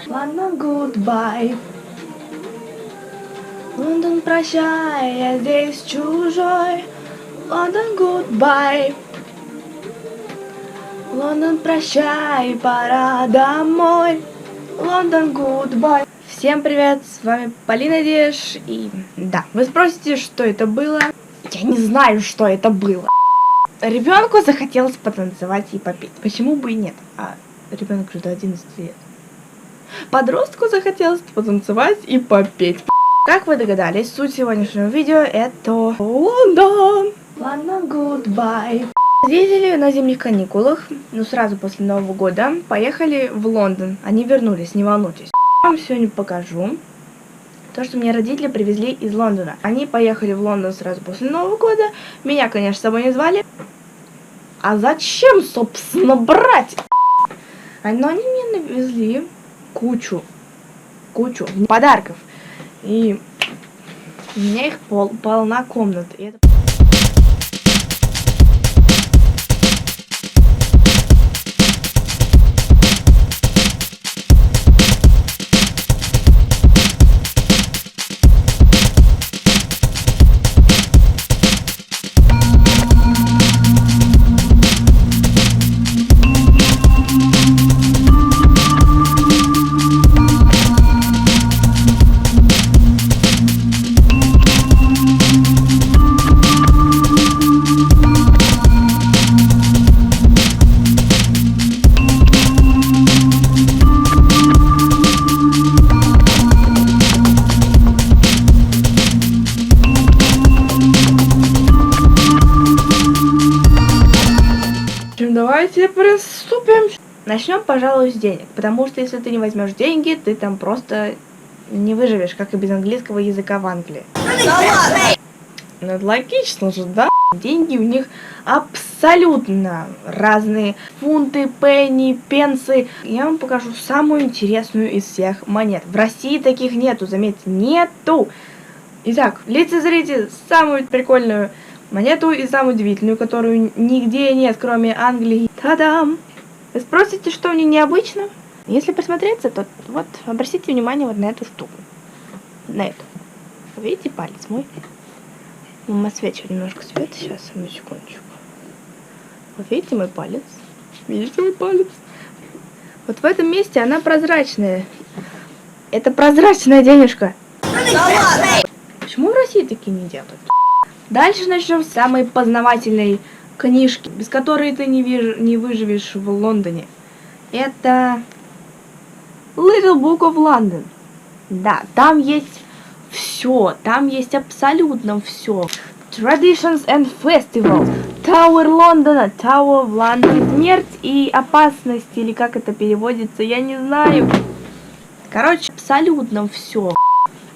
London, goodbye. Лондон, прощай, я здесь чужой. Лондон, goodbye. Лондон, прощай, пора домой. Лондон, goodbye. Всем привет, с вами Полина Деш. И да, вы спросите, что это было? Я не знаю, что это было. Ребенку захотелось потанцевать и попеть. Почему бы и нет? А ребенок уже до 11 лет. Подростку захотелось потанцевать и попеть. Как вы догадались, суть сегодняшнего видео это Лондон. Лондон, goodbye. Родители на зимних каникулах, сразу после Нового года, поехали в Лондон. Они вернулись, не волнуйтесь. Я вам сегодня покажу то, что мне родители привезли из Лондона. Они поехали в Лондон сразу после Нового года. Меня, конечно, с собой не звали. А зачем, собственно, брать? Но они мне навезли кучу подарков. И у меня их полна комната. И это... Давайте приступим. Начнем, пожалуй, с денег. Потому что если ты не возьмешь деньги, ты там просто не выживешь, как и без английского языка в Англии. Ну, это логично же, да? Деньги у них абсолютно разные. Фунты, пенни, пенсы. Я вам покажу самую интересную из всех монет. В России таких нету, заметьте, нету. Итак, лицезрите самую прикольную монету и самую удивительную, которую нигде нет, кроме Англии. Та-дам! Вы спросите, что в ней необычно? Если присмотреться, то вот обратите внимание вот на эту штуку. На эту. Видите палец мой? Отсвечиваю немножко света. Сейчас, одну секундочку. Вот видите мой палец? Видите мой палец? Вот в этом месте она прозрачная. Это прозрачная денежка. Почему в России такие не делают? Дальше начнем с самой познавательной книжки, без которой ты не выживешь в Лондоне. Это Little Book of London. Да, там есть все, там есть абсолютно все. Traditions and Festivals, Tower Лондона, Tower of London, смерть и опасность, или как это переводится, я не знаю. Короче, абсолютно все.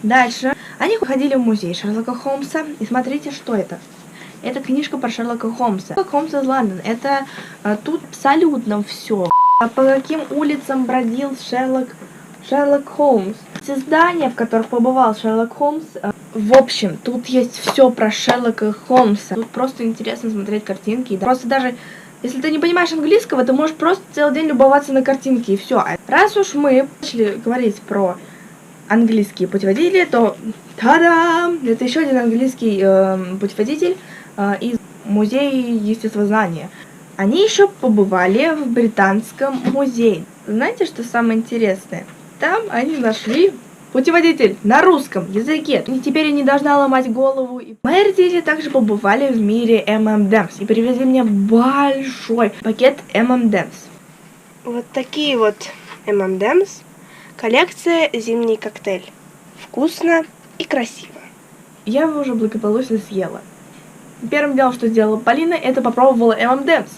Дальше они ходили в музей Шерлока Холмса, и смотрите, что это. Это книжка про Шерлока Холмса. Шерлок Холмс из Лондона. Это тут абсолютно все. А по каким улицам бродил Шерлок Холмс? Те здания, в которых побывал Шерлок Холмс. В общем, тут есть все про Шерлока Холмса. Тут просто интересно смотреть картинки. Просто даже если ты не понимаешь английского, ты можешь просто целый день любоваться на картинки, и все. Раз уж мы начали говорить про английские путеводители, то та-дам! Это еще один английский путеводитель из музея естествознания. Они еще побывали в Британском музее. Знаете, что самое интересное? Там они нашли путеводитель на русском языке. И теперь я не должна ломать голову. Мои родители также побывали в мире M&M's и привезли мне большой пакет M&M's. Вот такие вот M&M's. Коллекция «Зимний коктейль». Вкусно и красиво. Я его уже благополучно съела. Первым делом, что сделала Полина, это попробовала M&M's.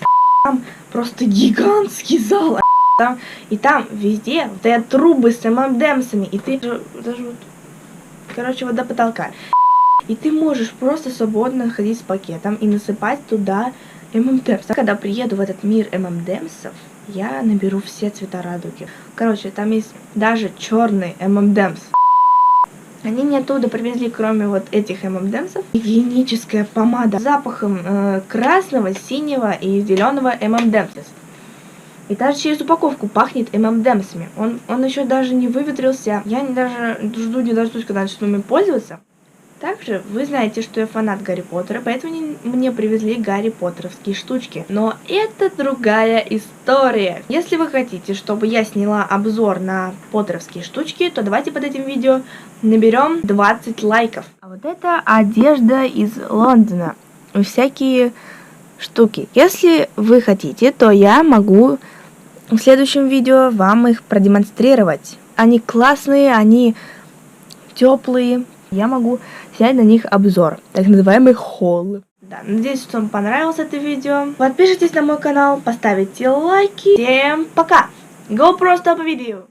Там просто гигантский зал. И там везде стоят трубы с M&M'сами. И ты даже вот, короче, вот до потолка. И ты можешь просто свободно ходить с пакетом и насыпать туда M&M's. Когда приеду в этот мир M&M'сов, я наберу все цвета радуги. Короче, там есть даже черный M&M's. Они мне оттуда привезли, кроме вот этих M&M'sов, гигиеническая помада с запахом красного, синего и зеленого M&M's. И даже через упаковку пахнет ММДМсами. Он еще даже не выветрился. Я даже жду не дождусь, когда начну ими пользоваться. Также вы знаете, что я фанат Гарри Поттера, поэтому мне привезли Гарри Поттеровские штучки. Но это другая история. Если вы хотите, чтобы я сняла обзор на поттеровские штучки, то давайте под этим видео наберем 20 лайков. А вот это одежда из Лондона. Всякие штуки. Если вы хотите, то я могу в следующем видео вам их продемонстрировать. Они классные, они теплые. Я могу снять на них обзор, так называемый холл. Да, надеюсь, что вам понравилось это видео. Подпишитесь на мой канал, поставите лайки. Всем пока! Go просто по видео!